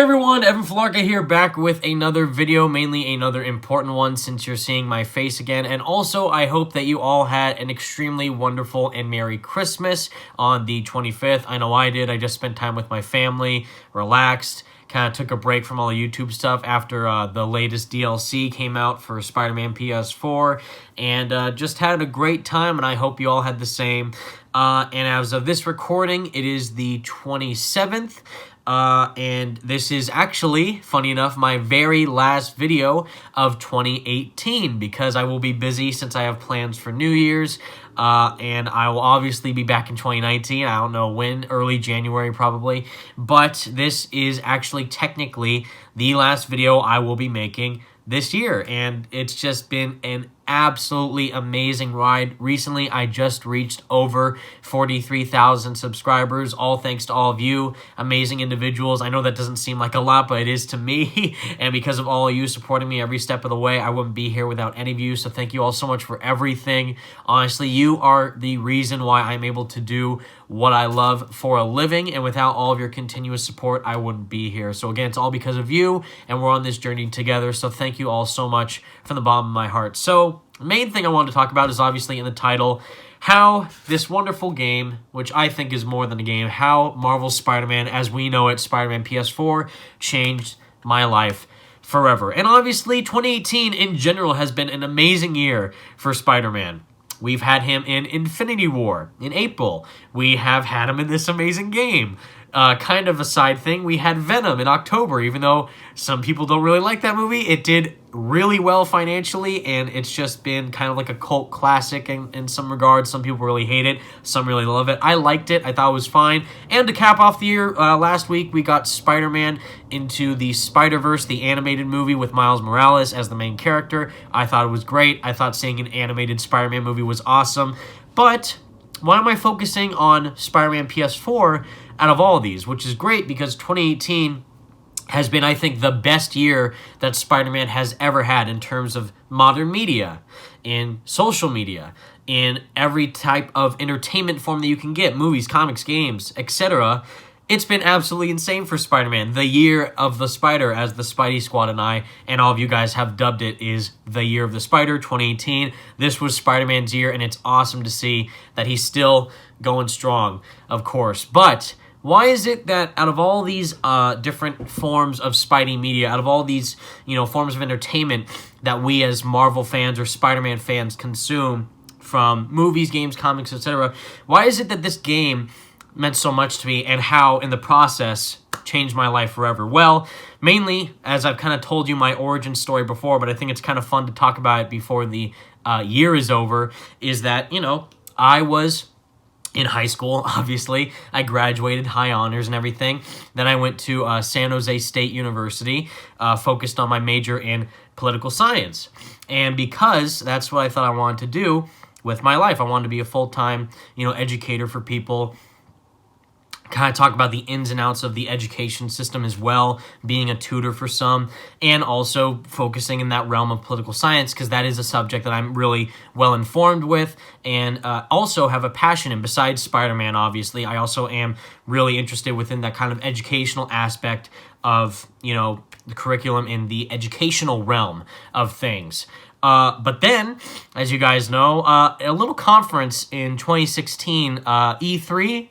everyone, Evan Filarca here, back with another video, mainly another important one since you're seeing my face again. And also, I hope that you all had an extremely wonderful and Merry Christmas on the 25th. I know I did. I just spent time with my family, relaxed, kind of took a break from all the YouTube stuff after the latest DLC came out for SpiderMan PS4, and just had a great time, and I hope you all had the same. And as of this recording, it is the 27th. And this is actually, funny enough, my very last video of 2018 because I will be busy since I have plans for New Year's, and I will obviously be back in 2019. I don't know when, early January probably, but this is actually technically the last video I will be making this year, and it's just been an absolutely amazing ride. Recently, I just reached over 43,000 subscribers, all thanks to all of you, amazing individuals. I know that doesn't seem like a lot, but it is to me, and because of all of you supporting me every step of the way, I wouldn't be here without any of you, so thank you all so much for everything. Honestly, you are the reason why I'm able to do what I love for a living, and without all of your continuous support, I wouldn't be here. So again, it's all because of you, and we're on this journey together, so thank you all so much from the bottom of my heart. So, the main thing I wanted to talk about is obviously in the title, how this wonderful game, which I think is more than a game, how Marvel's Spider-Man, as we know it, Spider-Man PS4, changed my life forever. And obviously, 2018 in general has been an amazing year for Spider-Man. We've had him in Infinity War in April. We have had him in this amazing game. Kind of a side thing, we had Venom in October, even though some people don't really like that movie. It did really well financially, and it's just been kind of like a cult classic in some regards. Some people really hate it, some really love it. I liked it, I thought it was fine. And to cap off the year, last week we got Spider-Man into the Spider-Verse, the animated movie with Miles Morales as the main character. I thought it was great. I thought seeing an animated Spider-Man movie was awesome. But why am I focusing on Spider-Man PS4 out of all of these? Which is great because 2018 has been, I think, the best year that Spider-Man has ever had in terms of modern media, in social media, in every type of entertainment form that you can get, movies, comics, games, etc. It's been absolutely insane for Spider-Man. The year of the Spider, as the Spidey Squad and I, and all of you guys have dubbed it, is the year of the Spider, 2018. This was Spider-Man's year, and it's awesome to see that he's still going strong, of course. But why is it that out of all these different forms of Spidey media, out of all these forms of entertainment that we as Marvel fans or Spider-Man fans consume from movies, games, comics, etc., why is it that this game meant so much to me and how, in the process, changed my life forever? Well, mainly, as I've kind of told you my origin story before, but I think it's kind of fun to talk about it before the year is over, is that, I was in high school, obviously. I graduated, high honors and everything. Then I went to San Jose State University, focused on my major in political science. And because that's what I thought I wanted to do with my life, I wanted to be a full-time, educator for people, kind of talk about the ins and outs of the education system as well, being a tutor for some, and also focusing in that realm of political science, because that is a subject that I'm really well informed with, and also have a passion in. Besides Spider-Man, obviously, I also am really interested within that kind of educational aspect of, the curriculum in the educational realm of things. But then, as you guys know, a little conference in 2016, E3,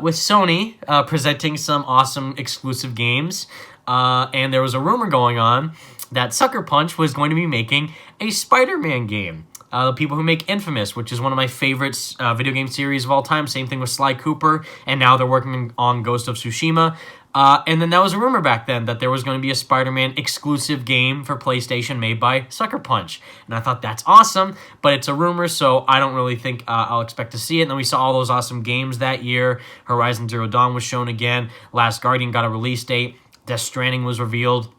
with Sony presenting some awesome exclusive games, and there was a rumor going on that Sucker Punch was going to be making a Spider-Man game. The people who make Infamous, which is one of my favorite video game series of all time, same thing with Sly Cooper, and now they're working on Ghost of Tsushima. And then that was a rumor back then that there was going to be a Spider-Man exclusive game for PlayStation made by Sucker Punch. And I thought, that's awesome, but it's a rumor, so I don't really think I'll expect to see it. And then we saw all those awesome games that year. Horizon Zero Dawn was shown again. Last Guardian got a release date. Death Stranding was revealed.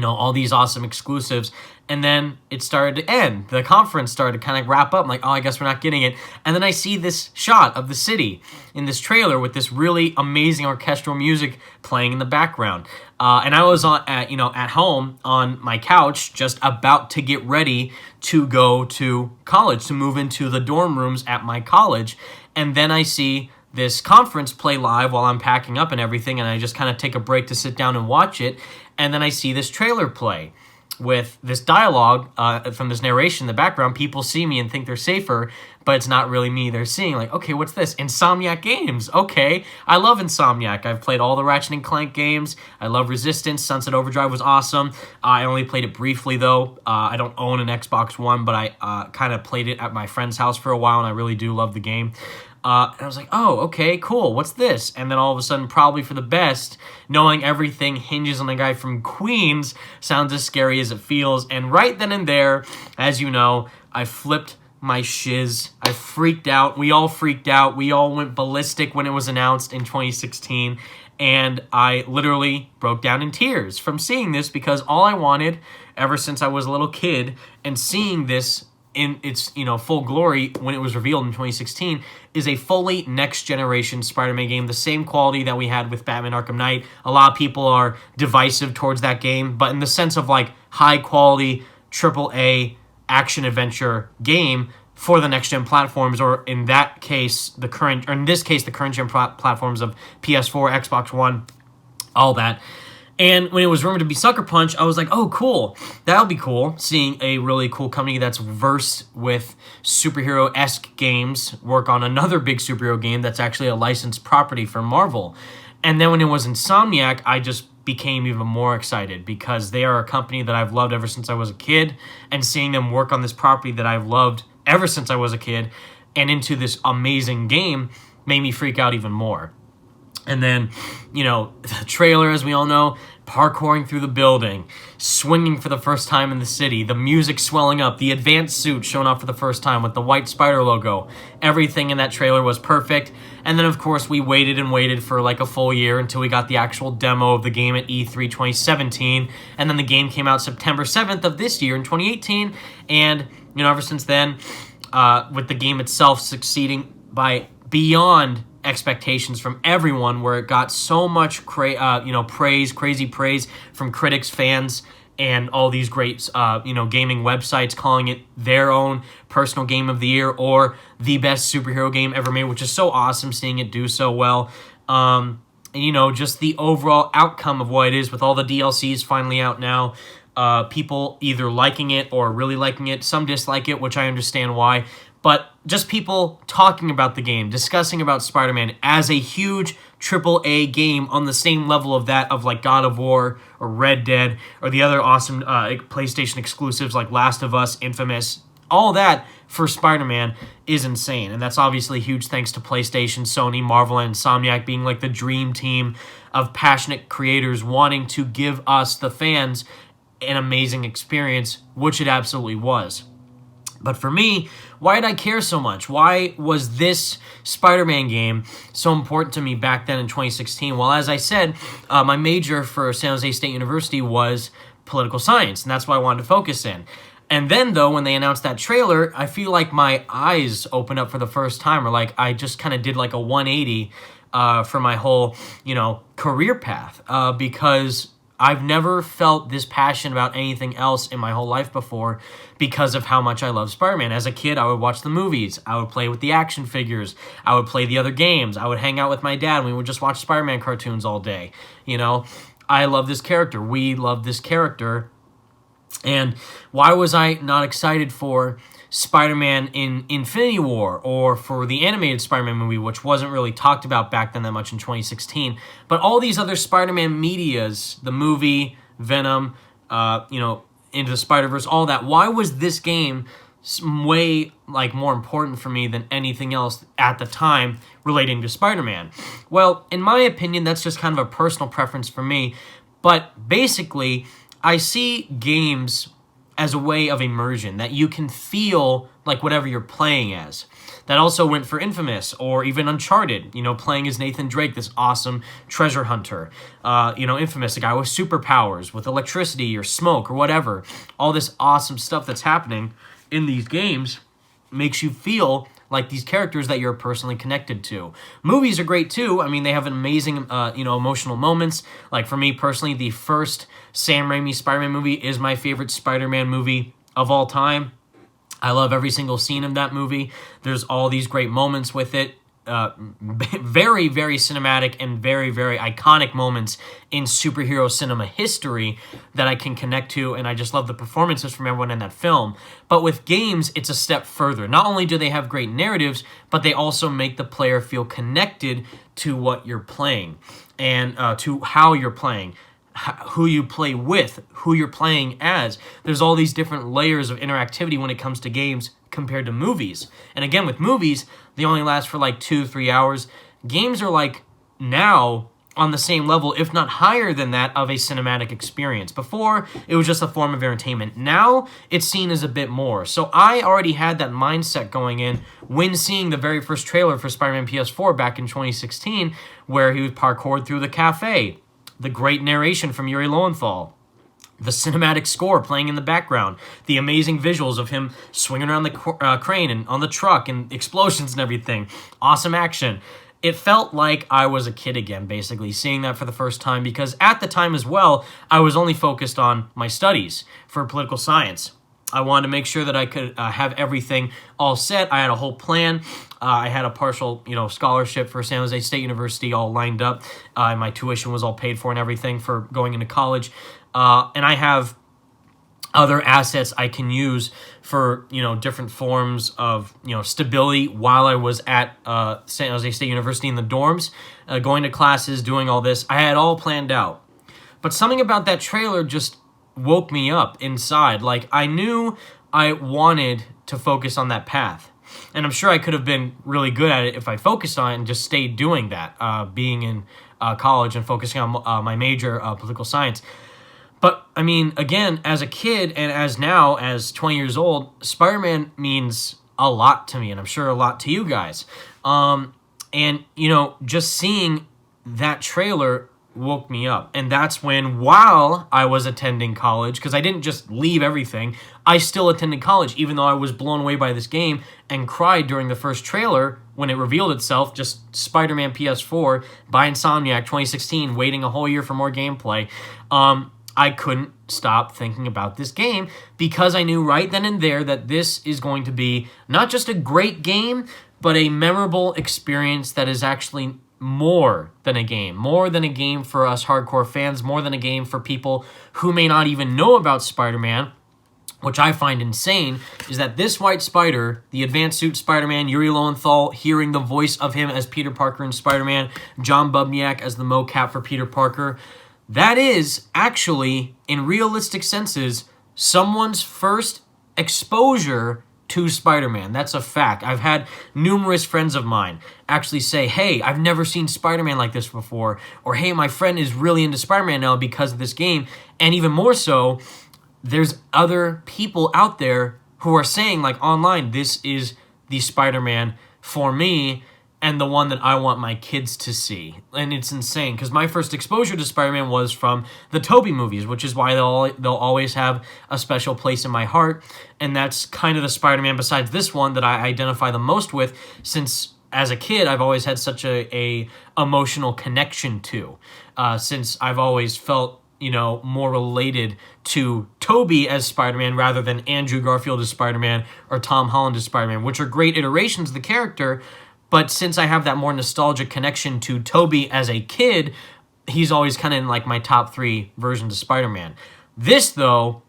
All these awesome exclusives. And then it started to end. The conference started to kind of wrap up. I'm like, oh, I guess we're not getting it. And then I see this shot of the city in this trailer with this really amazing orchestral music playing in the background. And I was at home on my couch, just about to get ready to go to college, to move into the dorm rooms at my college. And then I see this conference play live while I'm packing up and everything, and I just kind of take a break to sit down and watch it, and then I see this trailer play with this dialogue from this narration in the background. People see me and think they're safer, but it's not really me they're seeing. Like, okay, what's this? Insomniac Games. Okay, I love Insomniac. I've played all the Ratchet & Clank games. I love Resistance. Sunset Overdrive was awesome. I only played it briefly, though. I don't own an Xbox One, but I kind of played it at my friend's house for a while, and I really do love the game. And I was like, oh, okay, cool, what's this? And then all of a sudden, probably for the best, knowing everything hinges on a guy from Queens sounds as scary as it feels. And right then and there, as you know, I flipped my shiz. I freaked out. We all freaked out. We all went ballistic when it was announced in 2016. And I literally broke down in tears from seeing this, because all I wanted ever since I was a little kid, and seeing this in its full glory when it was revealed in 2016, is a fully next generation Spider-Man game, the same quality that we had with Batman Arkham Knight. A lot of people are divisive towards that game, but in the sense of like high quality AAA action adventure game for the next gen platforms, or in that case the current gen platforms of PS4, Xbox One, all that. And when it was rumored to be Sucker Punch, I was like, oh, cool. That'll be cool, seeing a really cool company that's versed with superhero-esque games work on another big superhero game that's actually a licensed property for Marvel. And then when it was Insomniac, I just became even more excited, because they are a company that I've loved ever since I was a kid, and seeing them work on this property that I've loved ever since I was a kid and into this amazing game made me freak out even more. And then, the trailer, as we all know, parkouring through the building, swinging for the first time in the city, the music swelling up, the advanced suit showing off for the first time with the white spider logo. Everything in that trailer was perfect. And then, of course, we waited and waited for like a full year until we got the actual demo of the game at E3 2017. And then the game came out September 7th of this year in 2018. And, ever since then, with the game itself succeeding by beyond expectations from everyone, where it got so much crazy praise from critics, fans, and all these great gaming websites calling it their own personal game of the year or the best superhero game ever made, which is so awesome seeing it do so well. And just the overall outcome of what it is, with all the DLCs finally out now, people either liking it or really liking it, some dislike it, which I understand why. But just people talking about the game, discussing about Spider-Man as a huge AAA game on the same level of that of like God of War or Red Dead or the other awesome PlayStation exclusives like Last of Us, Infamous, all that for Spider-Man is insane. And that's obviously huge thanks to PlayStation, Sony, Marvel, and Insomniac being like the dream team of passionate creators wanting to give us, the fans, an amazing experience, which it absolutely was. But for me, why did I care so much? Why was this Spider-Man game so important to me back then in 2016? Well, as I said, my major for San Jose State University was political science, and that's what I wanted to focus in. And then, though, when they announced that trailer, I feel like my eyes opened up for the first time, or like I just kind of did like a 180 for my whole, career path, because I've never felt this passionate about anything else in my whole life before, because of how much I love Spider-Man. As a kid, I would watch the movies. I would play with the action figures. I would play the other games. I would hang out with my dad, and we would just watch Spider-Man cartoons all day. I love this character. We love this character. And why was I not excited for Spider-Man in Infinity War, or for the animated Spider-Man movie, which wasn't really talked about back then that much in 2016, but all these other Spider-Man medias, the movie, Venom, Into the Spider-Verse, all that. Why was this game way more important for me than anything else at the time relating to Spider-Man? Well, in my opinion, that's just kind of a personal preference for me, but basically, I see games as a way of immersion, that you can feel like whatever you're playing as. That also went for Infamous, or even Uncharted, playing as Nathan Drake, this awesome treasure hunter. Infamous, a guy with superpowers, with electricity or smoke or whatever. All this awesome stuff that's happening in these games makes you feel like these characters that you're personally connected to. Movies are great too. I mean, they have amazing, emotional moments. Like for me personally, the first Sam Raimi Spider-Man movie is my favorite Spider-Man movie of all time. I love every single scene of that movie. There's all these great moments with it. very, very cinematic and very, very iconic moments in superhero cinema history that I can connect to, and I just love the performances from everyone in that film. But with games, it's a step further. Not only do they have great narratives, but they also make the player feel connected to what you're playing and to how you're playing, who you play with, who you're playing as. There's all these different layers of interactivity when it comes to games compared to movies. And again, with movies, they only last for like 2-3 hours. Games are like now on the same level, if not higher than that, of a cinematic experience. Before, it was just a form of entertainment. Now, it's seen as a bit more. So I already had that mindset going in when seeing the very first trailer for Spider-Man PS4 back in 2016, where he was parkoured through the cafe, the great narration from Yuri Lowenthal, the cinematic score playing in the background, the amazing visuals of him swinging around the crane and on the truck and explosions and everything. Awesome action. It felt like I was a kid again, basically, seeing that for the first time, because at the time as well, I was only focused on my studies for political science. I wanted to make sure that I could have everything all set. I had a whole plan. I had a partial, scholarship for San Jose State University all lined up. My tuition was all paid for and everything for going into college. And I have other assets I can use for, different forms of, stability while I was at San Jose State University in the dorms, going to classes, doing all this. I had all planned out. But something about that trailer just woke me up inside. Like, I knew I wanted to focus on that path. And I'm sure I could have been really good at it if I focused on it and just stayed doing that, being in college and focusing on my major, political science. But, I mean, again, as a kid and as now, as 20 years old, Spider-Man means a lot to me, and I'm sure a lot to you guys. And, just seeing that trailer woke me up. And that's when, while I was attending college, because I didn't just leave everything, I still attended college, even though I was blown away by this game and cried during the first trailer when it revealed itself, just Spider-Man PS4 by Insomniac 2016, waiting a whole year for more gameplay. I couldn't stop thinking about this game because I knew right then and there that this is going to be not just a great game, but a memorable experience that is actually more than a game for us hardcore fans, more than a game for people who may not even know about Spider-Man, which I find insane, is that this White Spider, the advanced suit Spider-Man, Yuri Lowenthal, hearing the voice of him as Peter Parker in Spider-Man, John Bubniak as the mocap for Peter Parker, that is actually, in realistic senses, someone's first exposure to Spider-Man. That's a fact. I've had numerous friends of mine actually say, hey, I've never seen Spider-Man like this before, or hey, my friend is really into Spider-Man now because of this game. And even more so, there's other people out there who are saying, like online, this is the Spider-Man for me, and the one that I want my kids to see. And it's insane, because my first exposure to Spider-Man was from the Tobey movies, which is why they'll always have a special place in my heart. And that's kind of the Spider-Man, besides this one, that I identify the most with, since as a kid, I've always had such a emotional connection to, since I've always felt, more related to Tobey as Spider-Man rather than Andrew Garfield as Spider-Man or Tom Holland as Spider-Man, which are great iterations of the character. But since I have that more nostalgic connection to Tobey as a kid, he's always kind of in like my top 3 versions of Spider-Man. This, though,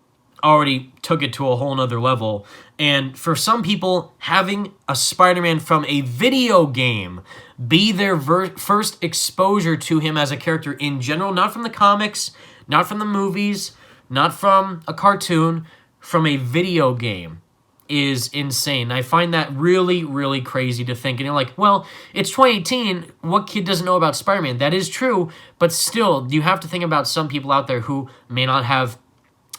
already took it to a whole nother level. And for some people, having a Spider-Man from a video game be their first exposure to him as a character in general, not from the comics, not from the movies, not from a cartoon, from a video game, is insane. I find that really, really crazy to think. And you're like, well, it's 2018. What kid doesn't know about Spider-Man? That is true. But still, you have to think about some people out there who may not have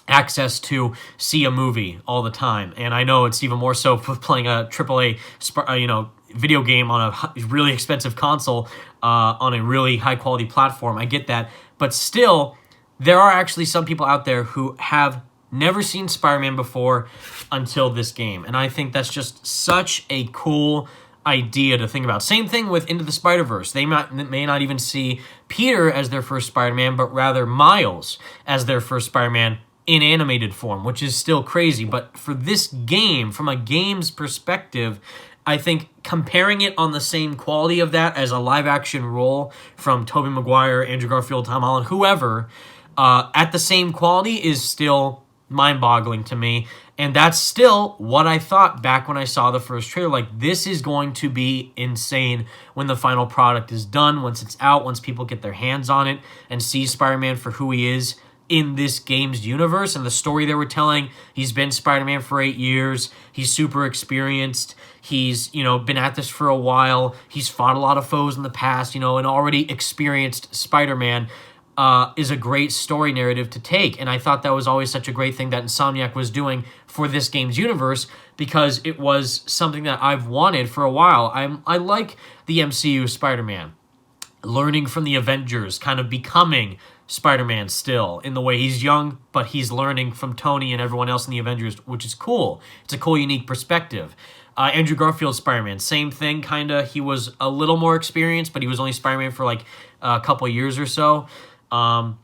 access to see a movie all the time. And I know it's even more so with playing a AAA, video game on a really expensive console on a really high-quality platform. I get that. But still, there are actually some people out there who have never seen Spider-Man before until this game. And I think that's just such a cool idea to think about. Same thing with Into the Spider-Verse. They may not even see Peter as their first Spider-Man, but rather Miles as their first Spider-Man in animated form, which is still crazy. But for this game, from a game's perspective, I think comparing it on the same quality of that as a live-action role from Tobey Maguire, Andrew Garfield, Tom Holland, whoever, at the same quality is still mind-boggling to me. And that's still what I thought back when I saw the first trailer. Like, this is going to be insane when the final product is done, once it's out, once people get their hands on it and see Spider-Man for who he is in this game's universe and the story they were telling. He's been Spider-Man for 8 years. He's super experienced. He's, been at this for a while. He's fought a lot of foes in the past, and already experienced Spider-Man is a great story narrative to take. And I thought that was always such a great thing that Insomniac was doing for this game's universe, because it was something that I've wanted for a while. I like the MCU Spider-Man, learning from the Avengers, kind of becoming Spider-Man still in the way he's young, but he's learning from Tony and everyone else in the Avengers, which is cool. It's a cool, unique perspective. Andrew Garfield's Spider-Man, same thing, kind of. He was a little more experienced, but he was only Spider-Man for like a couple of years or so. And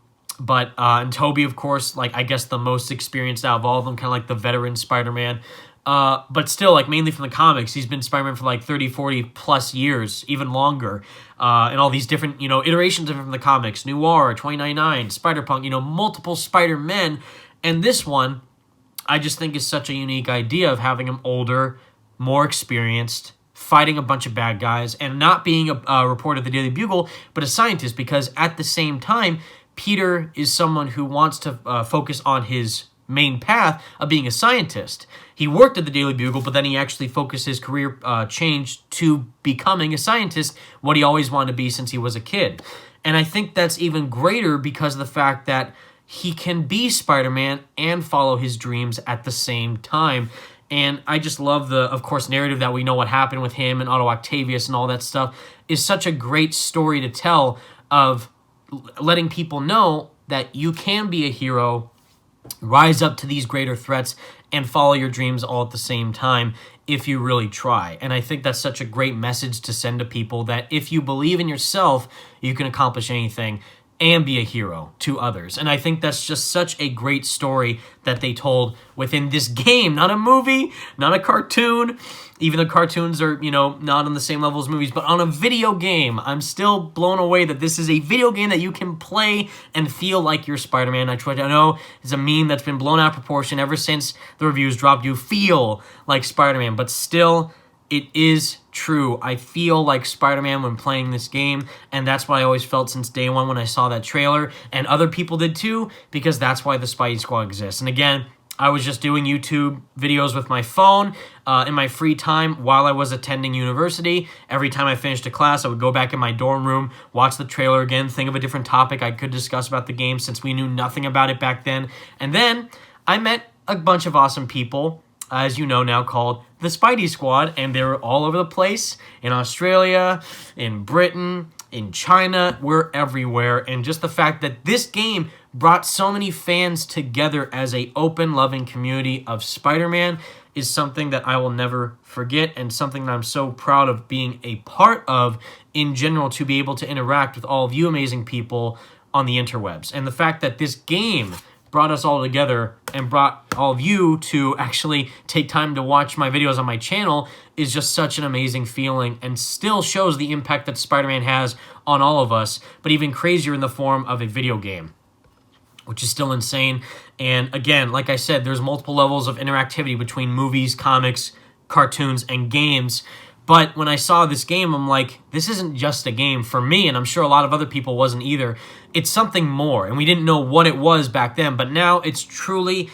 Tobey, of course, like, I guess the most experienced out of all of them, kind of like the veteran Spider-Man. But still, like, mainly from the comics, he's been Spider-Man for like 30, 40 plus years, even longer. And all these different, iterations of him from the comics. Noir, 2099, Spider-Punk, multiple Spider-Men. And this one, I just think is such a unique idea of having him older, more experienced, fighting a bunch of bad guys, and not being a reporter at the Daily Bugle, but a scientist, because at the same time, Peter is someone who wants to focus on his main path of being a scientist. He worked at the Daily Bugle, but then he actually focused his career change to becoming a scientist, what he always wanted to be since he was a kid. And I think that's even greater because of the fact that he can be Spider-Man and follow his dreams at the same time. And I just love the, of course, narrative that we know what happened with him and Otto Octavius and all that stuff is such a great story to tell of letting people know that you can be a hero, rise up to these greater threats, and follow your dreams all at the same time if you really try. And I think that's such a great message to send to people, that if you believe in yourself, you can accomplish anything and be a hero to others. And I think that's just such a great story that they told within this game, not a movie, not a cartoon. Even the cartoons are, not on the same level as movies, but on a video game. I'm still blown away that this is a video game that you can play and feel like you're Spider-Man. I know it's a meme that's been blown out of proportion ever since the reviews dropped. You feel like Spider-Man, but still, it is true. I feel like Spider-Man when playing this game, and that's what I always felt since day one when I saw that trailer, and other people did too, because that's why the Spidey Squad exists. And again, I was just doing YouTube videos with my phone in my free time while I was attending university. Every time I finished a class, I would go back in my dorm room, watch the trailer again, think of a different topic I could discuss about the game since we knew nothing about it back then. And then I met a bunch of awesome people, as you know now, called the Spidey Squad, and they were all over the place, in Australia, in Britain, in China. We're everywhere, and just the fact that this game brought so many fans together as a open, loving community of Spider-Man is something that I will never forget, and something that I'm so proud of being a part of in general, to be able to interact with all of you amazing people on the interwebs. And the fact that this game brought us all together and brought all of you to actually take time to watch my videos on my channel is just such an amazing feeling, and still shows the impact that Spider-Man has on all of us, but even crazier in the form of a video game, which is still insane. And again, like I said, there's multiple levels of interactivity between movies, comics, cartoons, and games. But when I saw this game, I'm like, this isn't just a game for me, and I'm sure a lot of other people wasn't either. It's something more, and we didn't know what it was back then, but now it's truly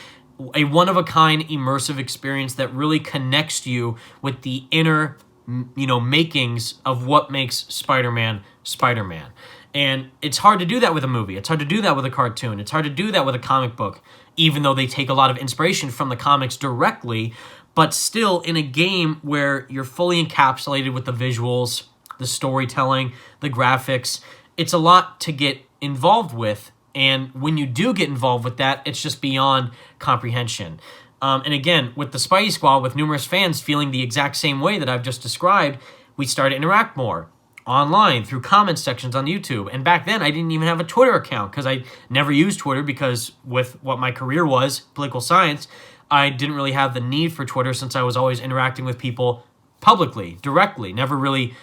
a one-of-a-kind immersive experience that really connects you with the inner, makings of what makes Spider-Man Spider-Man. And it's hard to do that with a movie. It's hard to do that with a cartoon. It's hard to do that with a comic book, even though they take a lot of inspiration from the comics directly. But still, in a game where you're fully encapsulated with the visuals, the storytelling, the graphics, it's a lot to get involved with. And when you do get involved with that, it's just beyond comprehension. And again, with the Spidey Squad, with numerous fans feeling the exact same way that I've just described, we started to interact more online through comment sections on YouTube. And back then, I didn't even have a Twitter account because I never used Twitter, because with what my career was, political science, I didn't really have the need for Twitter since I was always interacting with people publicly, directly. Never really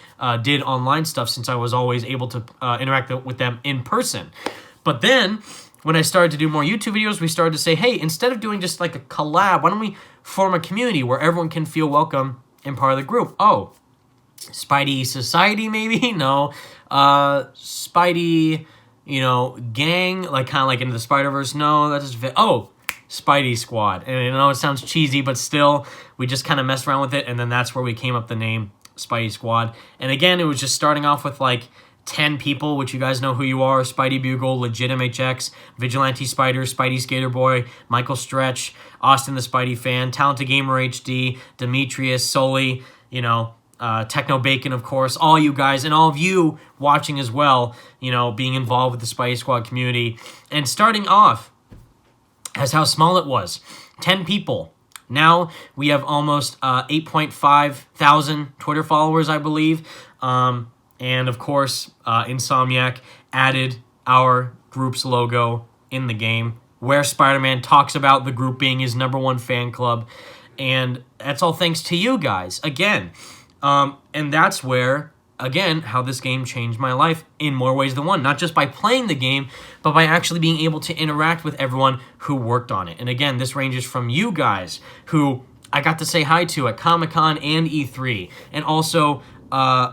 did online stuff since I was always able to interact with them in person. But then, when I started to do more YouTube videos, we started to say, hey, instead of doing just like a collab, why don't we form a community where everyone can feel welcome and part of the group? Oh, Spidey Society, maybe? No. Spidey, gang, like kind of like into the Spider-Verse? No, that just oh, Spidey Squad. And I know it sounds cheesy, but still, we just kind of messed around with it, and then that's where we came up the name Spidey Squad. And again, it was just starting off with like 10 people, which you guys know who you are: Spidey Bugle, Legit MHX, Vigilante Spider, Spidey Skater Boy, Michael Stretch, Austin the Spidey Fan, Talented Gamer HD, Demetrius, Sully, Techno Bacon, of course, all you guys, and all of you watching as well, being involved with the Spidey Squad community. And starting off as how small it was, 10 people. Now we have almost 8.5 thousand Twitter followers, I believe. And of course, Insomniac added our group's logo in the game, where Spider-Man talks about the group being his #1 fan club. And that's all thanks to you guys, again. And that's where, again, how this game changed my life in more ways than one. Not just by playing the game, but by actually being able to interact with everyone who worked on it. And again, this ranges from you guys, who I got to say hi to at Comic-Con and E3, and also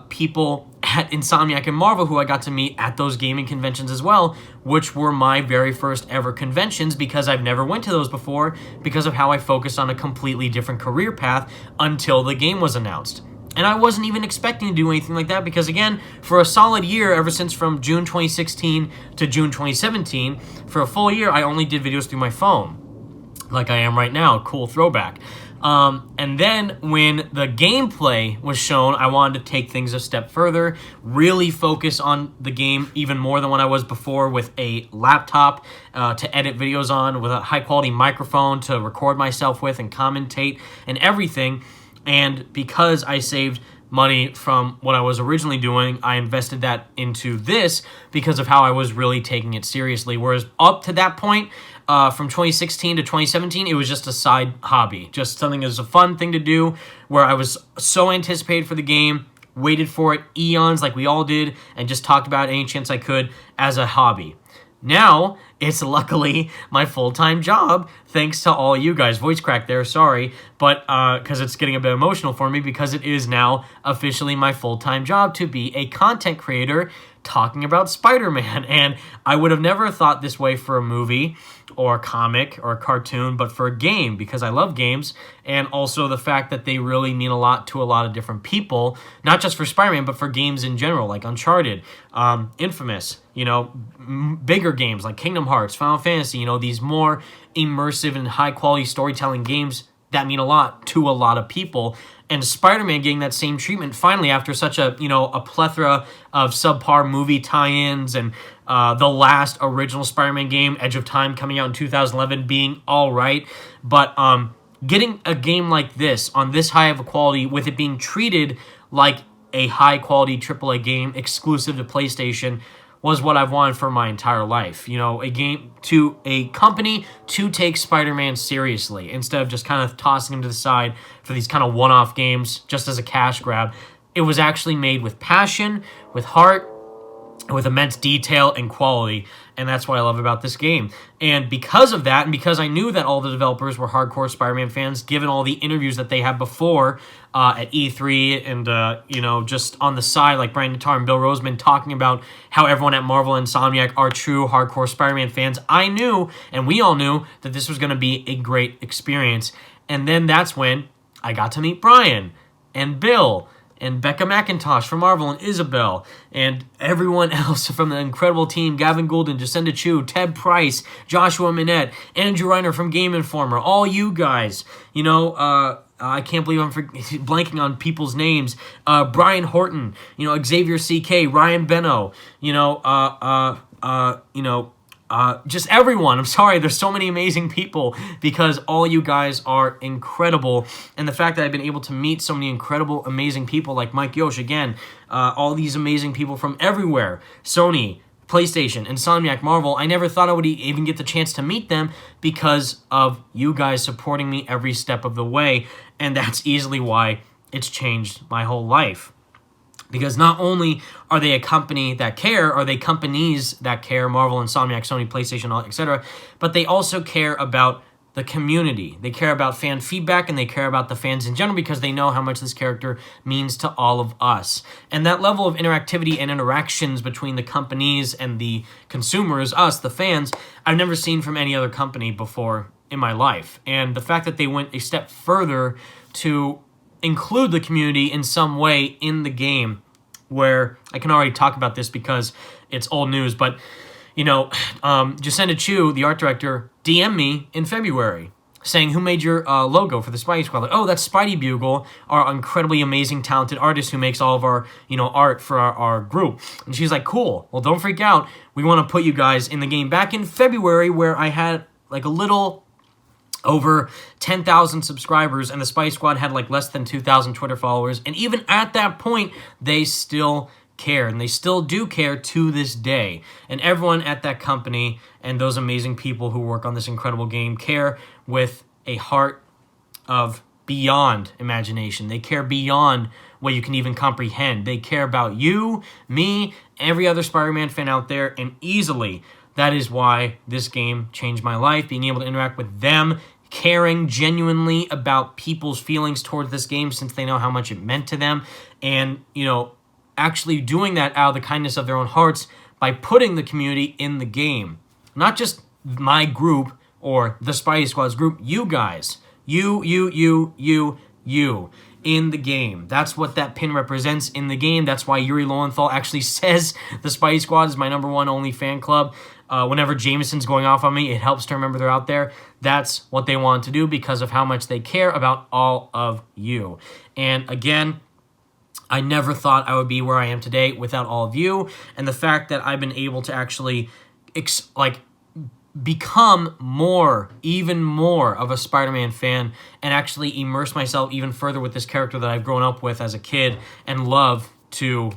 people at Insomniac and Marvel who I got to meet at those gaming conventions as well, which were my very first ever conventions, because I've never went to those before because of how I focused on a completely different career path until the game was announced. And I wasn't even expecting to do anything like that because, again, for a solid year, ever since from June 2016 to June 2017, for a full year, I only did videos through my phone, like I am right now. Cool throwback. And then when the gameplay was shown, I wanted to take things a step further, really focus on the game even more than when I was before, with a laptop to edit videos on, with a high-quality microphone to record myself with and commentate and everything. And because I saved money from what I was originally doing, I invested that into this because of how I was really taking it seriously. Whereas up to that point, from 2016 to 2017, it was just a side hobby, just something as a fun thing to do, where I was so anticipated for the game, waited for it eons like we all did, and just talked about it any chance I could as a hobby. Now, it's luckily my full-time job, thanks to all you guys. Voice crack there, sorry, but because it's getting a bit emotional for me, because it is now officially my full-time job to be a content creator talking about Spider-Man. And I would have never thought this way for a movie or a comic or a cartoon, but for a game, because I love games, and also the fact that they really mean a lot to a lot of different people, not just for Spider-Man, but for games in general, like Uncharted, Infamous, bigger games like Kingdom Hearts, Final Fantasy, these more immersive and high-quality storytelling games that mean a lot to a lot of people. And Spider-Man getting that same treatment finally after such a plethora of subpar movie tie-ins, and the last original Spider-Man game, Edge of Time, coming out in 2011, being all right. But getting a game like this on this high of a quality, with it being treated like a high-quality AAA game exclusive to PlayStation, was what I've wanted for my entire life. A company to take Spider-Man seriously instead of just kind of tossing him to the side for these kind of one-off games just as a cash grab. It was actually made with passion, with heart, with immense detail and quality, and that's what I love about this game. And because of that, and because I knew that all the developers were hardcore Spider-Man fans, given all the interviews that they had before at E3, and just on the side, like Brian Nattar and Bill Roseman talking about how everyone at Marvel and Insomniac are true hardcore Spider-Man fans, I knew, and we all knew, that this was going to be a great experience. And then that's when I got to meet Brian and Bill and Becca McIntosh from Marvel, and Isabel, and everyone else from the incredible team: Gavin Goulden, Jacinda Chu, Ted Price, Joshua Minette, Andrew Reiner from Game Informer, all you guys. I can't believe I'm blanking on people's names. Brian Horton, Xavier C.K., Ryan Benno, just everyone. I'm sorry, there's so many amazing people, because all you guys are incredible. And the fact that I've been able to meet so many incredible, amazing people like Mike Yosh, again, all these amazing people from everywhere, Sony, PlayStation, Insomniac, Marvel, I never thought I would even get the chance to meet them because of you guys supporting me every step of the way. And that's easily why it's changed my whole life. Because not only are they a company that care, are they companies that care, Marvel, Insomniac, Sony, PlayStation, etc., but they also care about the community. They care about fan feedback, and they care about the fans in general because they know how much this character means to all of us. And that level of interactivity and interactions between the companies and the consumers, us, the fans, I've never seen from any other company before in my life. And the fact that they went a step further to include the community in some way in the game, where I can already talk about this because it's old news, but you know, Jacinda Chu, the art director, DM'd me in February saying, who made your logo for the Spidey Squad? Like, oh, that's Spidey Bugle, our incredibly amazing, talented artist who makes all of our, art for our group. And she's like, cool. Well, don't freak out. We want to put you guys in the game. Back in February, where I had like a little over 10,000 subscribers, and the Spidey Squad had like less than 2,000 Twitter followers. And even at that point, they still care, and they still do care to this day. And everyone at that company and those amazing people who work on this incredible game care with a heart of beyond imagination. They care beyond what you can even comprehend. They care about you, me, every other Spider-Man fan out there, and easily that is why this game changed my life. Being able to interact with them, caring genuinely about people's feelings towards this game since they know how much it meant to them, and, actually doing that out of the kindness of their own hearts by putting the community in the game. Not just my group or the Spidey Squad's group, you guys. You in the game. That's what that pin represents in the game. That's why Yuri Lowenthal actually says the Spidey Squad is my #1 only fan club. Whenever Jameson's going off on me, it helps to remember they're out there. That's what they want to do because of how much they care about all of you. And again, I never thought I would be where I am today without all of you. And the fact that I've been able to actually become even more of a Spider-Man fan and actually immerse myself even further with this character that I've grown up with as a kid and love to,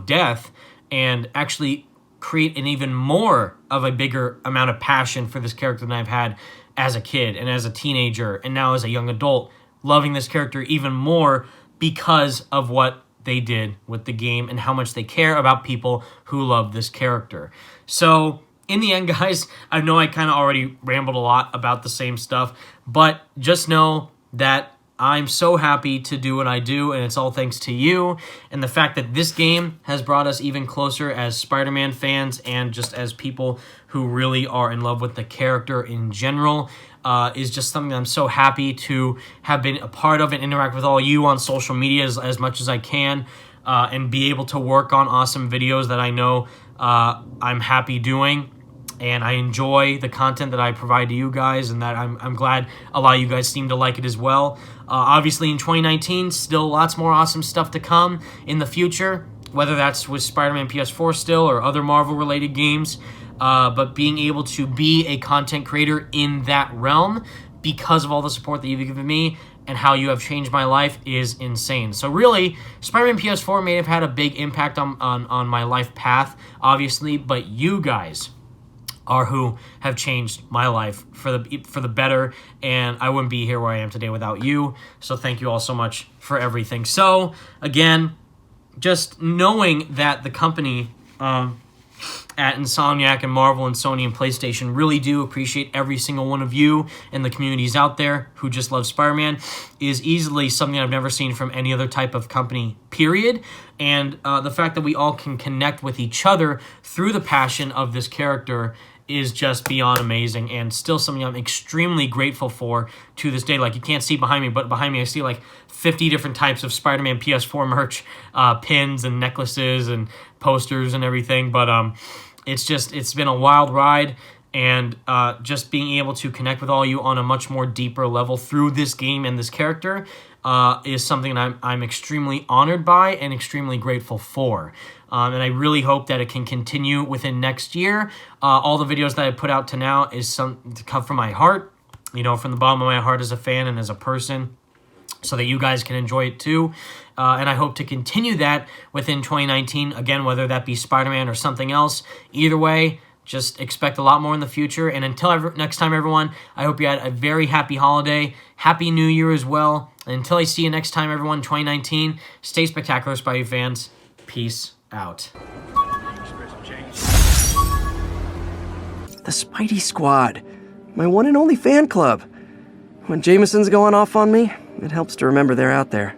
death, and actually create an even more of a bigger amount of passion for this character than I've had as a kid and as a teenager and now as a young adult, loving this character even more because of what they did with the game and how much they care about people who love this character. So in the end, guys, I know I kind of already rambled a lot about the same stuff, but just know that I'm so happy to do what I do, and it's all thanks to you. And the fact that this game has brought us even closer as Spider-Man fans and just as people who really are in love with the character in general is just something I'm so happy to have been a part of and interact with all you on social media as much as I can, and be able to work on awesome videos that I know I'm happy doing. And I enjoy the content that I provide to you guys, and that I'm glad a lot of you guys seem to like it as well. Obviously, in 2019, still lots more awesome stuff to come in the future, whether that's with Spider-Man PS4 still or other Marvel-related games. But being able to be a content creator in that realm because of all the support that you've given me and how you have changed my life is insane. So really, Spider-Man PS4 may have had a big impact on my life path, obviously, but you guys are who have changed my life for the better, and I wouldn't be here where I am today without you. So thank you all so much for everything. So again, just knowing that the company at Insomniac and Marvel and Sony and PlayStation really do appreciate every single one of you and the communities out there who just love Spider-Man is easily something I've never seen from any other type of company, period. And the fact that we all can connect with each other through the passion of this character is just beyond amazing, and still something I'm extremely grateful for to this day. Like, you can't see behind me, but behind me I see like 50 different types of Spider-Man PS4 merch, pins and necklaces and posters and everything. But it's been a wild ride, and just being able to connect with all you on a much more deeper level through this game and this character is something that I'm extremely honored by and extremely grateful for. And I really hope that it can continue within next year. All the videos that I put out to now is to come from my heart, from the bottom of my heart as a fan and as a person, so that you guys can enjoy it too. And I hope to continue that within 2019, again, whether that be Spider-Man or something else. Either way, just expect a lot more in the future. And until next time, everyone, I hope you had a very happy holiday. Happy New Year as well. And until I see you next time, everyone, 2019, stay spectacular, Spidey fans. Peace out. The Spidey Squad. My one and only fan club. When Jameson's going off on me, it helps to remember they're out there.